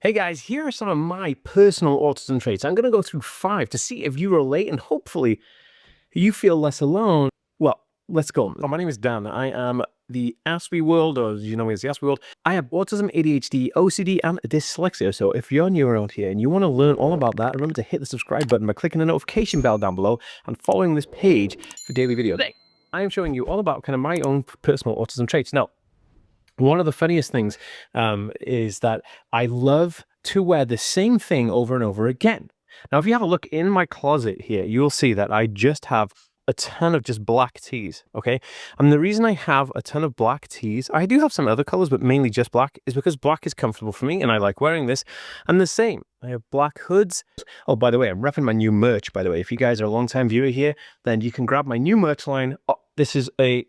Hey guys, here are some of my personal autism traits. I'm going to go through 5 to see if you relate and hopefully you feel less alone. Well, let's go. My name is Dan. I am the Aspie world, or you know me as the Aspie world. I have autism, ADHD, OCD, and dyslexia. So if you're new around here and you want to learn all about that, remember to hit the subscribe button by clicking the notification bell down below and following this page for daily videos. Today, I am showing you all about kind of my own personal autism traits. Now, one of the funniest things is that I love to wear the same thing over and over again. Now, if you have a look in my closet here, you'll see that I just have a ton of just black tees, okay? And the reason I have a ton of black tees, I do have some other colors, but mainly just black, is because black is comfortable for me and I like wearing this. And the same, I have black hoods. Oh, by the way, I'm repping my new merch, by the way. If you guys are a long-time viewer here, then you can grab my new merch line. Oh, this is a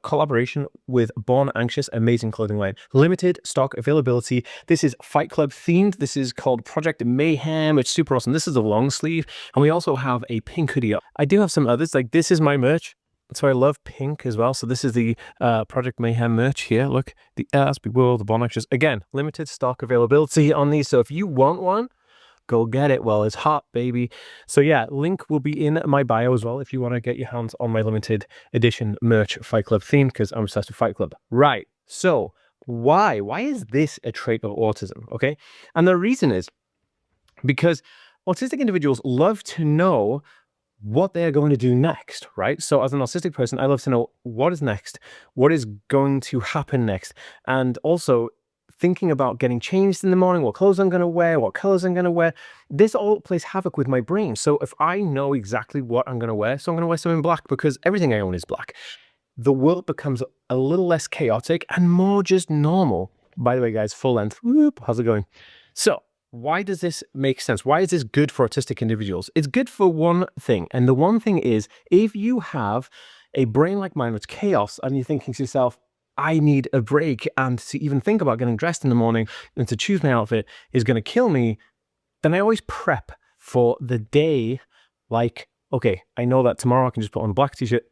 collaboration with Born Anxious, amazing clothing line. Limited stock availability. This is Fight Club themed. This is called Project Mayhem. It's super awesome. This is a long sleeve. And we also have a pink hoodie. I do have some others, like this is my merch. So I love pink as well. So this is the Project Mayhem merch here. Look, the Aspie World, the Born Anxious. Again, limited stock availability on these. So if you want one, go get it while it's hot, baby. So yeah, link will be in my bio as well if you want to get your hands on my limited edition merch Fight Club theme, because I'm obsessed with Fight Club. Right, so why is this a trait of autism, okay? And the reason is because autistic individuals love to know what they're going to do next, right? So as an autistic person, I love to know what is next, what is going to happen next, and also thinking about getting changed in the morning, what clothes I'm going to wear, what colors I'm going to wear. This all plays havoc with my brain. So if I know exactly what I'm going to wear, so I'm going to wear something black because everything I own is black, the world becomes a little less chaotic and more just normal. By the way, guys, full length. Whoop, how's it going? So why does this make sense? Why is this good for autistic individuals? It's good for one thing. And the one thing is, if you have a brain like mine with chaos and you're thinking to yourself, I need a break, and to even think about getting dressed in the morning and to choose my outfit is going to kill me, then I always prep for the day. Like, okay, I know that tomorrow I can just put on a black t-shirt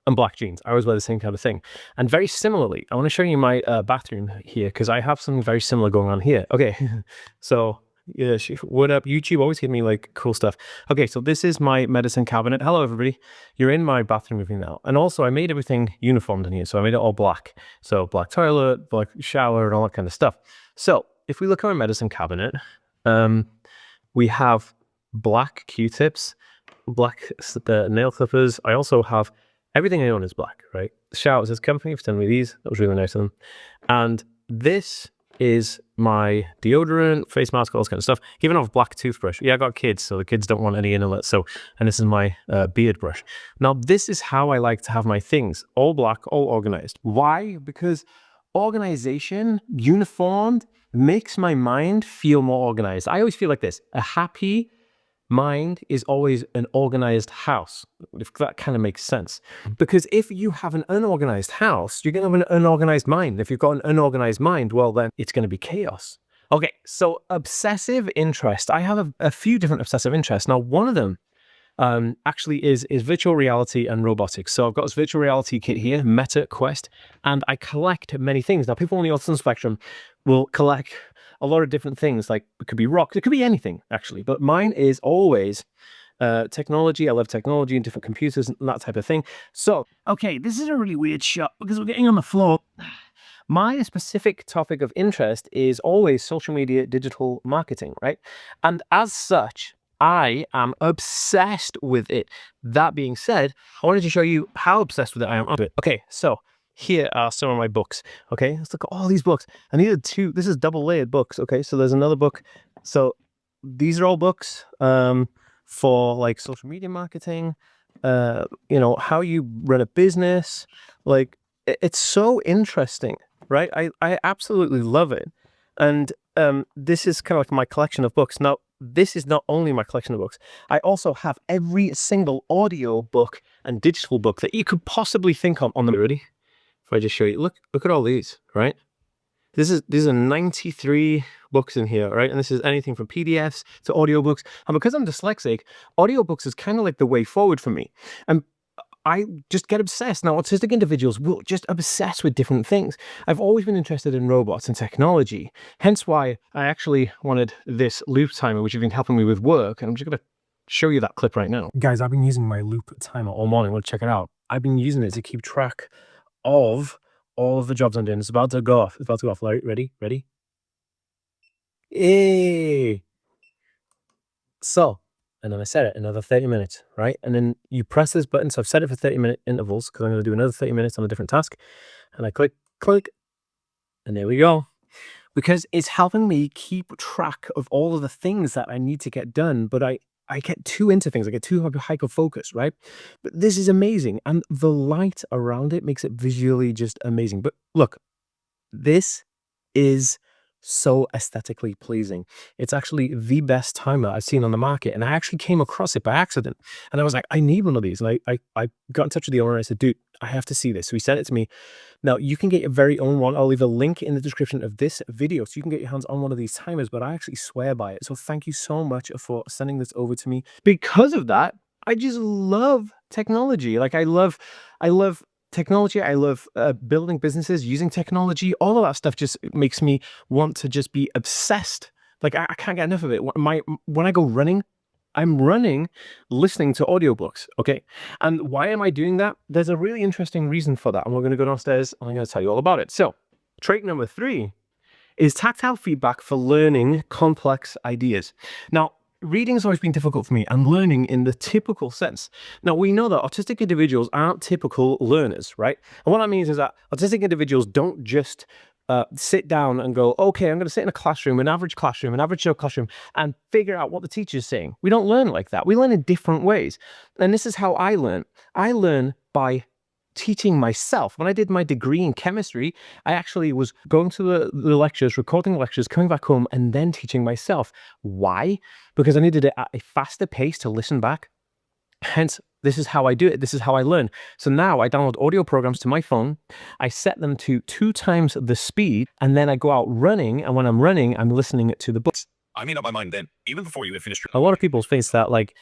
and black jeans. I always wear the same kind of thing. And very similarly, I want to show you my bathroom here because I have something very similar going on here. Okay, so yeah, what up, YouTube? Always give me like cool stuff. Okay, so this is my medicine cabinet. Hello, everybody. You're in my bathroom with me now. And also, I made everything uniformed in here. So I made it all black. So black toilet, black shower, and all that kind of stuff. So if we look at our medicine cabinet, we have black Q-tips, black nail clippers. I also have everything I own is black, right? The shower says company for telling me these. That was really nice of them. And this is my deodorant, face mask, all this kind of stuff. Even off black toothbrush. Yeah, I got kids, so the kids don't want any inlet. So, and this is my beard brush. Now, this is how I like to have my things. All black, all organized. Why? Because organization, uniformed, makes my mind feel more organized. I always feel like this. A happy mind is always an organized house, if that kind of makes sense. Because if you have an unorganized house, you're going to have an unorganized mind. If you've got an unorganized mind, well, then it's going to be chaos. Okay, so obsessive interest. I have a few different obsessive interests. Now, one of them actually is virtual reality and robotics. So I've got this virtual reality kit here, Meta Quest, and I collect many things. Now, people on the autism spectrum will collect a lot of different things, like it could be rocks, it could be anything actually, but mine is always technology. I love technology and different computers and that type of thing. So, okay, this is a really weird shot because we're getting on the floor. My specific topic of interest is always social media, digital marketing, right? And as such, I am obsessed with it. That being said, I wanted to show you how obsessed with it I am. Okay, so here are some of my books. Okay, let's look at all these books. I needed two. This is double layered books. Okay, so there's another book. So these are all books for like social media marketing, you know, how you run a business. Like it's so interesting, right? I absolutely love it. And this is kind of like my collection of books. Now, this is not only my collection of books. I also have every single audio book and digital book that you could possibly think on the ready. If I just show you, look at all these, right? These are 93 books in here, right? And this is anything from PDFs to audiobooks. And because I'm dyslexic, audiobooks is kind of like the way forward for me. And I just get obsessed. Now, autistic individuals will just obsess with different things. I've always been interested in robots and technology, hence why I actually wanted this loop timer, which has been helping me with work. And I'm just going to show you that clip right now. Guys, I've been using my loop timer all morning. Let's check it out. I've been using it to keep track of all of the jobs I'm doing. It's about to go off. It's about to go off. Ready? Ready? Hey. So, and then I set it another 30 minutes, right? And then you press this button. So I've set it for 30-minute intervals because I'm going to do another 30 minutes on a different task. And I click, and there we go. Because it's helping me keep track of all of the things that I need to get done. But I get too into things. I get too hyper-focused, right? But this is amazing. And the light around it makes it visually just amazing. But look, this is so aesthetically pleasing. It's actually the best timer I've seen on the market. And I actually came across it by accident. And I was like, I need one of these. And I got in touch with the owner and I said, dude, I have to see this. So he sent it to me. Now, you can get your very own one. I'll leave a link in the description of this video so you can get your hands on one of these timers, but I actually swear by it. So thank you so much for sending this over to me. Because of that, I just love technology. Like I love technology. I love building businesses using technology. All of that stuff just makes me want to just be obsessed. Like I can't get enough of it. When I go running, I'm running listening to audiobooks, okay? And why am I doing that? There's a really interesting reason for that. And we're going to go downstairs and I'm going to tell you all about it. So trait number 3 is tactile feedback for learning complex ideas. Now, reading has always been difficult for me, and learning in the typical sense. Now, we know that autistic individuals aren't typical learners, right? And what that means is that autistic individuals don't just sit down and go, okay, I'm going to sit in a classroom, an average show classroom, and figure out what the teacher's saying. We don't learn like that. We learn in different ways. And this is how I learn. I learn by teaching myself. When I did my degree in chemistry, I actually was going to the lectures, recording lectures, coming back home, and then teaching myself. Why? Because I needed it at a faster pace to listen back. Hence, this is how I do it. This is how I learn. So now I download audio programs to my phone. I set them to 2 times the speed, and then I go out running. And when I'm running, I'm listening to the books. I made up my mind then, even before you had finished. A lot of people think that, like,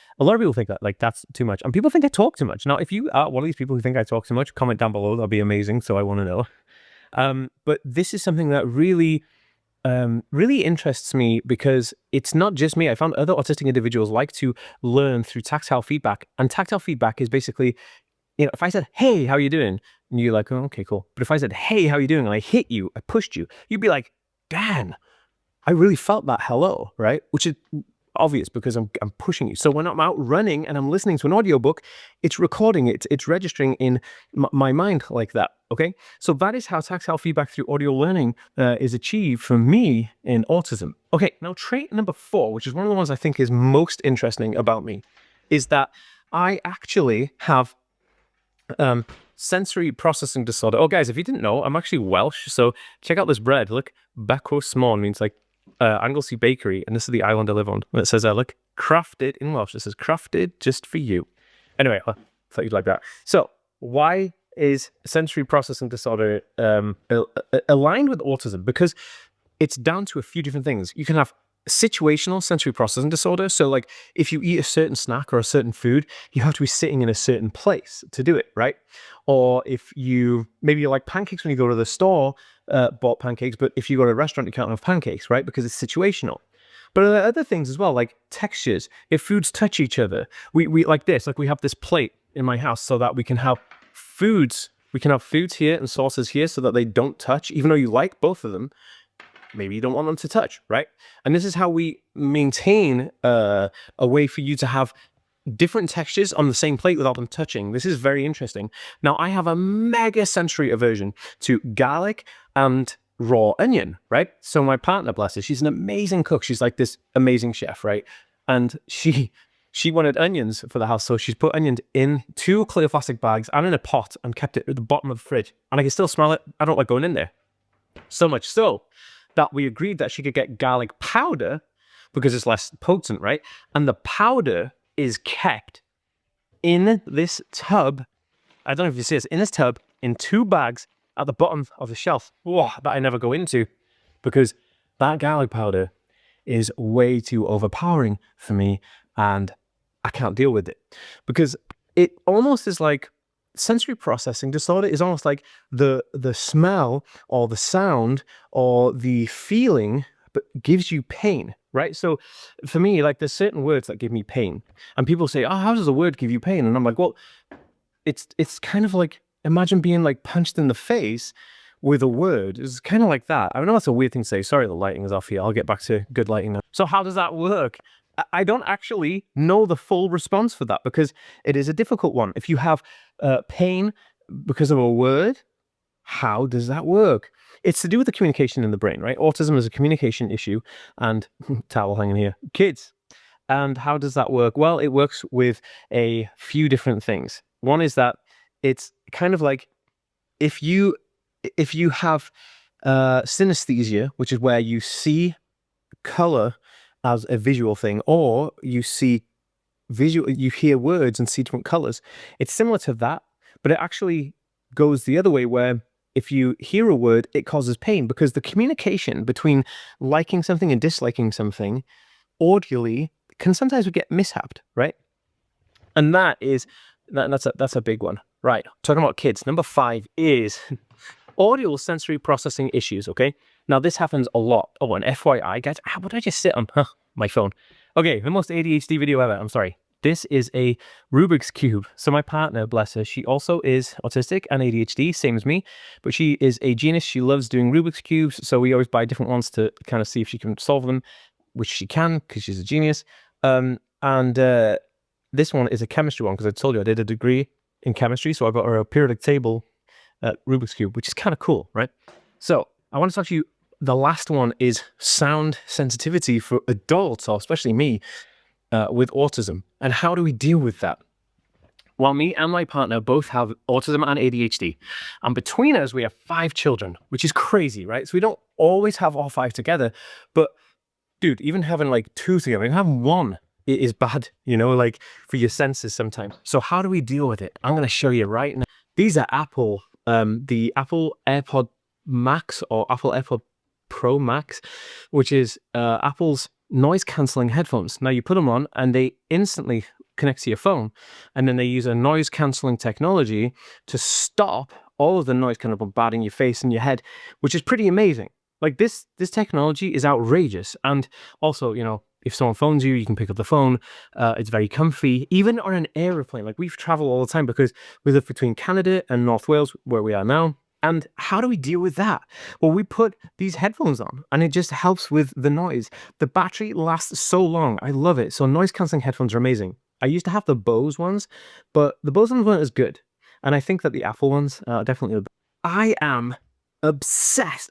that's too much. And people think I talk too much. Now, if you are one of these people who think I talk too much, comment down below. That'll be amazing. So I want to know. But this is something that really interests me because it's not just me. I found other autistic individuals like to learn through tactile feedback. And tactile feedback is basically, if I said, hey, how are you doing? And you're like, oh, okay, cool. But if I said, hey, how are you doing? And I hit you, I pushed you, you'd be like, Dan, I really felt that hello, right? Which is obvious because I'm pushing you. So when I'm out running and I'm listening to an audiobook, it's recording it, it's registering in my mind like that, okay? So that is how tactile feedback through audio learning is achieved for me in autism. Okay, now trait number 4, which is one of the ones I think is most interesting about me, is that I actually have sensory processing disorder. Oh, guys, if you didn't know, I'm actually Welsh. So check out this bread. Look, Bacco Smon means like Anglesey Bakery, and this is the island I live on. And it says, look, crafted in Welsh. It says crafted just for you. Anyway, I thought you'd like that. So why is sensory processing disorder aligned with autism? Because it's down to a few different things. You can have situational sensory processing disorder. So like if you eat a certain snack or a certain food, you have to be sitting in a certain place to do it, right? Or if maybe you like pancakes when you go to the store, bought pancakes, but if you go to a restaurant, you can't have pancakes, right? Because it's situational. But there are other things as well, like textures. If foods touch each other, we like this, like we have this plate in my house so that we can have foods here and sauces here so that they don't touch, even though you like both of them. Maybe you don't want them to touch, right? And this is how we maintain a way for you to have different textures on the same plate without them touching. This is very interesting. Now, I have a mega sensory aversion to garlic and raw onion, right? So my partner, bless her, she's an amazing cook. She's like this amazing chef, right? And she wanted onions for the house, so she's put onions in 2 clear plastic bags and in a pot and kept it at the bottom of the fridge. And I can still smell it. I don't like going in there. So much so that we agreed that she could get garlic powder because it's less potent, right? And the powder is kept in this tub. I don't know if you see this, in this tub, in 2 bags at the bottom of the shelf. Whoa, that I never go into because that garlic powder is way too overpowering for me and I can't deal with it because it almost is like sensory processing disorder is almost like the smell or the sound or the feeling but gives you pain, right? So for me, like there's certain words that give me pain, and people say, oh, how does a word give you pain? And I'm like, well, it's kind of like, imagine being like punched in the face with a word. It's kind of like that. I know that's a weird thing to say. Sorry, the lighting is off here. I'll get back to good lighting now. So how does that work? I don't actually know the full response for that because it is a difficult one. If you have pain because of a word, how does that work? It's to do with the communication in the brain, right? Autism is a communication issue, and towel hanging here, kids. And how does that work? Well, it works with a few different things. One is that it's kind of like if you have synesthesia, which is where you see color as a visual thing, or you hear words and see different colors. It's similar to that, but it actually goes the other way, where if you hear a word, it causes pain because the communication between liking something and disliking something audibly can sometimes get mishapped, right? And that's a big one. Right, talking about kids, number 5 is audio sensory processing issues, okay? Now, this happens a lot. Oh, and FYI, guys, what did I just sit on? My phone. Okay, the most ADHD video ever. I'm sorry. This is a Rubik's Cube. So my partner, bless her, she also is autistic and ADHD, same as me, but she is a genius. She loves doing Rubik's Cubes, so we always buy different ones to kind of see if she can solve them, which she can because she's a genius. This one is a chemistry one because I told you I did a degree in chemistry, so I got her a periodic table Rubik's Cube, which is kind of cool, right? So I want to talk to you. The last one is sound sensitivity for adults, or especially me, with autism. And how do we deal with that? Well, me and my partner both have autism and ADHD. And between us, we have 5 children, which is crazy, right? So we don't always have all 5 together. But dude, even having like 2 together, even having 1 is bad, you know, like for your senses sometimes. So how do we deal with it? I'm going to show you right now. These are the Apple AirPod Max or Apple AirPod Pro Max, which is Apple's noise cancelling headphones. Now you put them on and they instantly connect to your phone, and then they use a noise cancelling technology to stop all of the noise kind of bombarding your face and your head, which is pretty amazing. Like this technology is outrageous. And also, you know, if someone phones you, you can pick up the phone. It's very comfy, even on an aeroplane. Like we've traveled all the time because we live between Canada and North Wales, where we are now. And how do we deal with that? Well, we put these headphones on and it just helps with the noise. The battery lasts so long. I love it. So noise cancelling headphones are amazing. I used to have the Bose ones, but the Bose ones weren't as good. And I think that the Apple ones are definitely. I am obsessed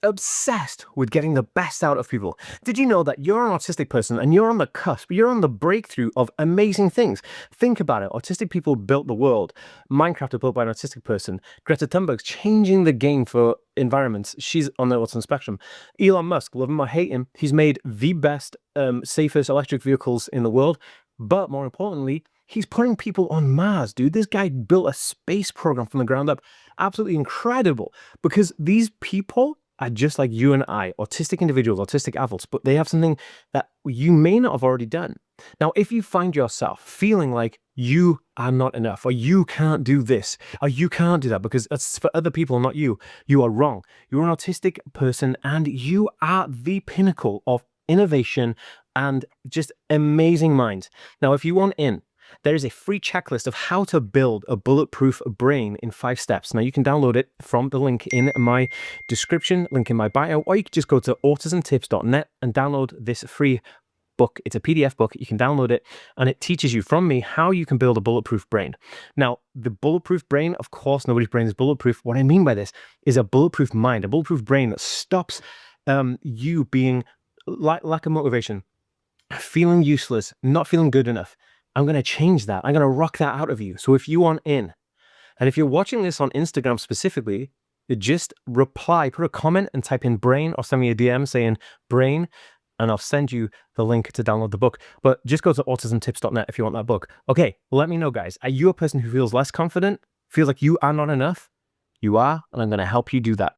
with getting the best out of people. Did you know that you're an autistic person and you're on the cusp, you're on the breakthrough of amazing things? Think about it. Autistic people built the world. Minecraft is built by an autistic person. Greta Thunberg's changing the game for environments. She's on the autism spectrum. Elon Musk, love him or hate him, he's made the best, safest electric vehicles in the world. But more importantly, he's putting people on Mars, dude. This guy built a space program from the ground up. Absolutely incredible. Because these people are just like you and I, autistic individuals, autistic adults, but they have something that you may not have already done. Now, if you find yourself feeling like you are not enough, or you can't do this, or you can't do that because it's for other people, not you, you are wrong. You're an autistic person and you are the pinnacle of innovation and just amazing minds. Now, if you want in, there is a free checklist of how to build a bulletproof brain in 5 steps. Now, you can download it from the link in my description, link in my bio, or you can just go to autismtips.net and download this free book. It's a PDF book. You can download it, and it teaches you from me how you can build a bulletproof brain. Now, the bulletproof brain, of course, nobody's brain is bulletproof. What I mean by this is a bulletproof mind, a bulletproof brain that stops you being lack of motivation, feeling useless, not feeling good enough. I'm going to change that. I'm going to rock that out of you. So if you want in, and if you're watching this on Instagram specifically, just reply, put a comment and type in brain, or send me a DM saying brain, and I'll send you the link to download the book. But just go to autismtips.net if you want that book. Okay, let me know, guys. Are you a person who feels less confident, feels like you are not enough? You are, and I'm going to help you do that.